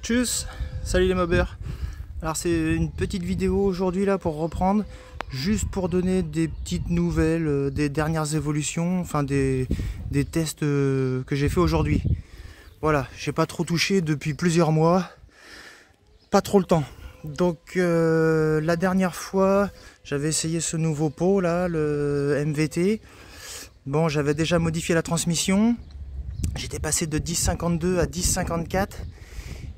Tchuss, salut les mobbers. Alors c'est une petite vidéo aujourd'hui là pour reprendre, juste pour donner des petites nouvelles, des dernières évolutions, enfin des tests que j'ai fait aujourd'hui. Voilà, j'ai pas trop touché depuis plusieurs mois, pas trop le temps. Donc la dernière fois j'avais essayé ce nouveau pot là, le MVT. Bon, j'avais déjà modifié la transmission, j'étais passé de 10,52 à 10,54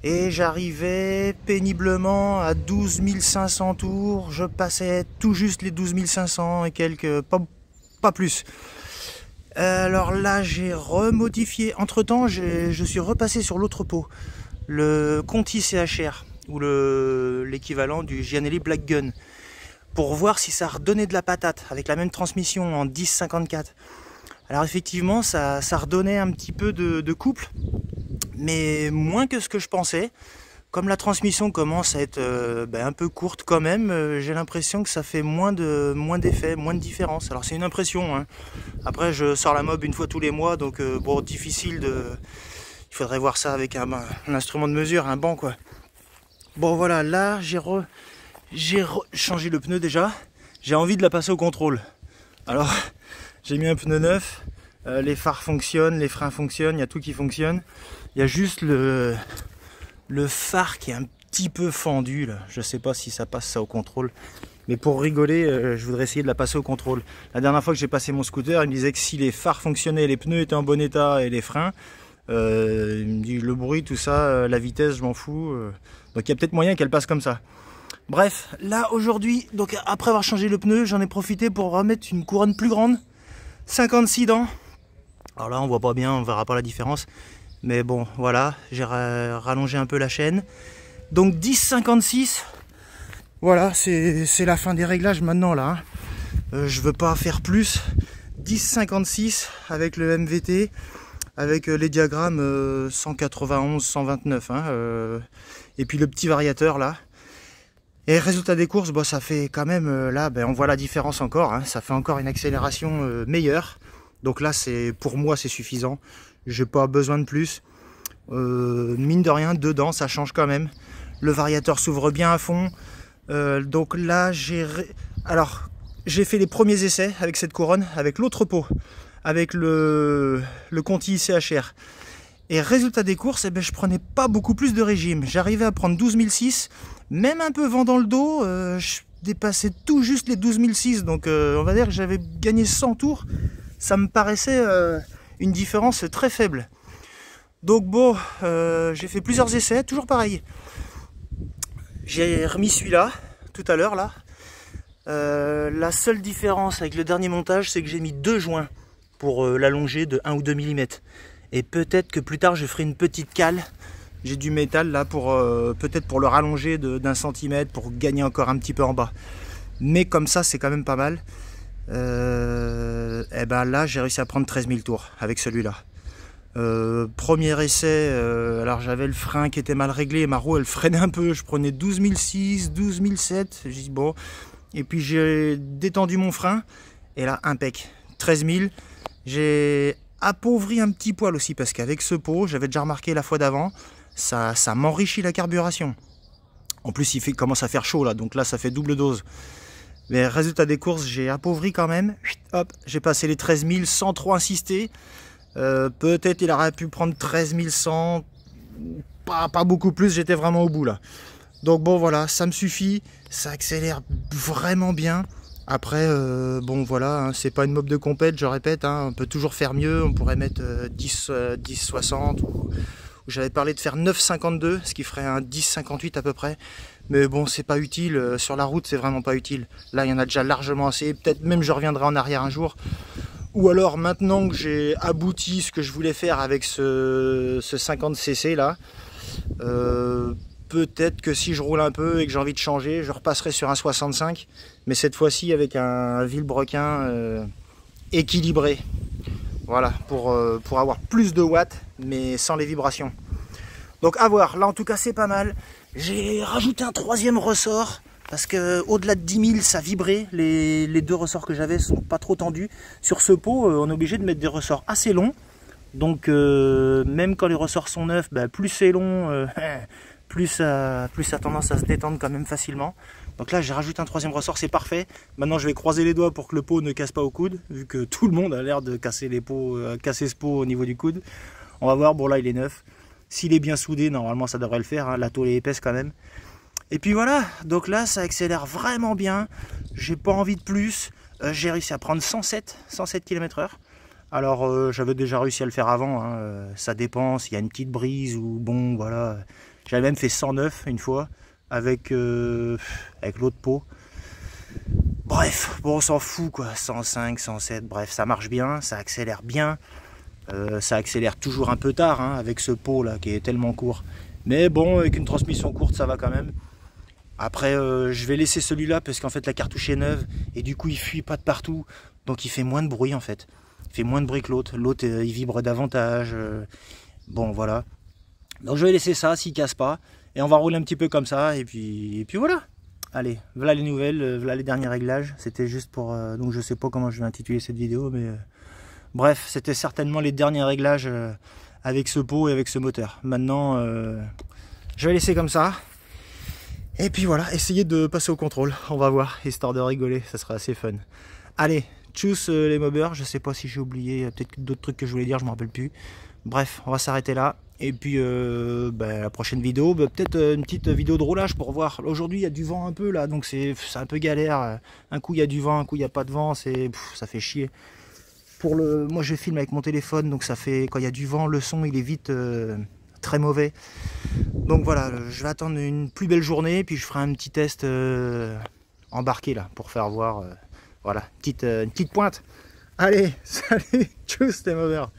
et j'arrivais péniblement à 12 500 tours. Je passais tout juste les 12 500 et quelques, pas plus. Alors là j'ai remodifié, entre temps je suis repassé sur l'autre pot, le Conti CHR ou l'équivalent du Gianelli Black Gun, pour voir si ça redonnait de la patate avec la même transmission en 10,54. Alors effectivement ça redonnait un petit peu de couple, mais moins que ce que je pensais. Comme la transmission commence à être un peu courte quand même, j'ai l'impression que ça fait moins d'effet, moins de différence. Alors c'est une impression, hein. Après je sors la mob une fois tous les mois, donc bon, difficile de... Il faudrait voir ça avec un instrument de mesure, un banc quoi. Bon voilà, là j'ai changé le pneu déjà. J'ai envie de la passer au contrôle. Alors j'ai mis un pneu neuf, les phares fonctionnent, les freins fonctionnent, il y a tout qui fonctionne. Il y a juste le phare qui est un petit peu fendu là. Je sais pas si ça passe ça au contrôle. Mais pour rigoler, je voudrais essayer de la passer au contrôle. La dernière fois que j'ai passé mon scooter, il me disait que si les phares fonctionnaient, les pneus étaient en bon état et les freins, il me dit le bruit, tout ça, la vitesse, je m'en fous. Donc il y a peut-être moyen qu'elle passe comme ça. Bref, là aujourd'hui, donc après avoir changé le pneu, j'en ai profité pour remettre une couronne plus grande. 56 dents. Alors là on voit pas bien, on verra pas la différence. Mais bon, voilà, j'ai rallongé un peu la chaîne. Donc 10,56. Voilà, c'est la fin des réglages maintenant là. Je veux pas faire plus. 10,56 avec le MVT, avec les diagrammes 191, 129. Et puis le petit variateur là. Et résultat des courses, bon, ça fait quand même, là, on voit la différence encore. Hein, ça fait encore une accélération meilleure. Donc là, pour moi, c'est suffisant. J'ai pas besoin de plus. Mine de rien, dedans, ça change quand même. Le variateur s'ouvre bien à fond. Donc là, j'ai fait les premiers essais avec cette couronne, avec l'autre pot, avec le Conti CHR. Et résultat des courses, je prenais pas beaucoup plus de régime. J'arrivais à prendre 12 006, même un peu vent dans le dos. Je dépassais tout juste les 12 006. Donc on va dire que j'avais gagné 100 tours. Ça me paraissait une différence très faible. Donc bon, j'ai fait plusieurs essais, toujours pareil. J'ai remis celui-là, tout à l'heure là. La seule différence avec le dernier montage, c'est que j'ai mis 2 joints pour l'allonger de 1 ou 2 mm. Et peut-être que plus tard, je ferai une petite cale. J'ai du métal là, pour peut-être pour le rallonger d'1 centimètre, pour gagner encore un petit peu en bas. Mais comme ça, c'est quand même pas mal. Et là j'ai réussi à prendre 13 000 tours avec celui-là. Premier essai, alors j'avais le frein qui était mal réglé, ma roue elle freinait un peu, je prenais 12 006, 12 007, j'ai dit bon, et puis j'ai détendu mon frein et là impec, 13 000. J'ai appauvri un petit poil aussi parce qu'avec ce pot, j'avais déjà remarqué la fois d'avant, ça m'enrichit la carburation. En plus il commence à faire chaud là, donc là ça fait double dose. Mais résultat des courses, j'ai appauvri quand même. Hop, j'ai passé les 13 000 sans trop insister. Peut-être il aurait pu prendre 13 100, pas beaucoup plus, j'étais vraiment au bout là. Donc bon voilà, ça me suffit, ça accélère vraiment bien. Après, bon voilà, hein, c'est pas une mob de compète, je répète, hein, on peut toujours faire mieux, on pourrait mettre 10,60 ou j'avais parlé de faire 9,52, ce qui ferait un 10,58 à peu près. Mais bon, c'est pas utile, sur la route c'est vraiment pas utile. Là il y en a déjà largement assez, peut-être même je reviendrai en arrière un jour. Ou alors maintenant que j'ai abouti ce que je voulais faire avec ce 50cc là, peut-être que si je roule un peu et que j'ai envie de changer, je repasserai sur un 65. Mais cette fois-ci avec un vilebrequin équilibré. Voilà, pour avoir plus de watts, mais sans les vibrations. Donc à voir, là en tout cas c'est pas mal. J'ai rajouté un 3e ressort, parce que au-delà de 10 000 ça vibrait, les 2 ressorts que j'avais sont pas trop tendus. Sur ce pot, on est obligé de mettre des ressorts assez longs. Donc même quand les ressorts sont neufs, plus c'est long, plus ça a tendance à se détendre quand même facilement. Donc là j'ai rajouté un troisième ressort, c'est parfait. Maintenant je vais croiser les doigts pour que le pot ne casse pas au coude, vu que tout le monde a l'air de casser les pots, casser ce pot au niveau du coude. On va voir, bon là il est neuf. S'il est bien soudé, normalement ça devrait le faire, hein. La tôle est épaisse quand même. Et puis voilà, donc là ça accélère vraiment bien. J'ai pas envie de plus. J'ai réussi à prendre 107 km/h. Alors j'avais déjà réussi à le faire avant, hein. Ça dépend s'il y a une petite brise ou bon voilà. J'avais même fait 109 une fois avec l'autre pot. Bref, bon on s'en fout quoi, 105, 107, bref ça marche bien, ça accélère bien. Ça accélère toujours un peu tard hein, avec ce pot là qui est tellement court. Mais bon, avec une transmission courte ça va quand même. Après je vais laisser celui-là parce qu'en fait la cartouche est neuve et du coup il fuit pas de partout. Donc il fait moins de bruit en fait. Il fait moins de bruit que l'autre. L'autre il vibre davantage. Bon voilà. Donc je vais laisser ça s'il casse pas. Et on va rouler un petit peu comme ça. Et puis voilà. Allez, voilà les nouvelles, voilà les derniers réglages. C'était juste pour... donc je sais pas comment je vais intituler cette vidéo. Mais bref, c'était certainement les derniers réglages avec ce pot et avec ce moteur. Maintenant, je vais laisser comme ça. Et puis voilà, essayer de passer au contrôle. On va voir, histoire de rigoler. Ça sera assez fun. Allez, tchuss les mobbers. Je sais pas si j'ai oublié peut-être d'autres trucs que je voulais dire. Je me rappelle plus. Bref, on va s'arrêter là. Et puis la prochaine vidéo, peut-être une petite vidéo de roulage pour voir. Aujourd'hui il y a du vent un peu là, donc c'est un peu galère. Un coup il y a du vent, un coup il n'y a pas de vent, ça fait chier. Moi je filme avec mon téléphone, donc ça fait quand il y a du vent, le son il est vite très mauvais. Donc voilà, je vais attendre une plus belle journée, puis je ferai un petit test embarqué là pour faire voir. Voilà, une petite pointe. Allez, salut, tchuss les movers.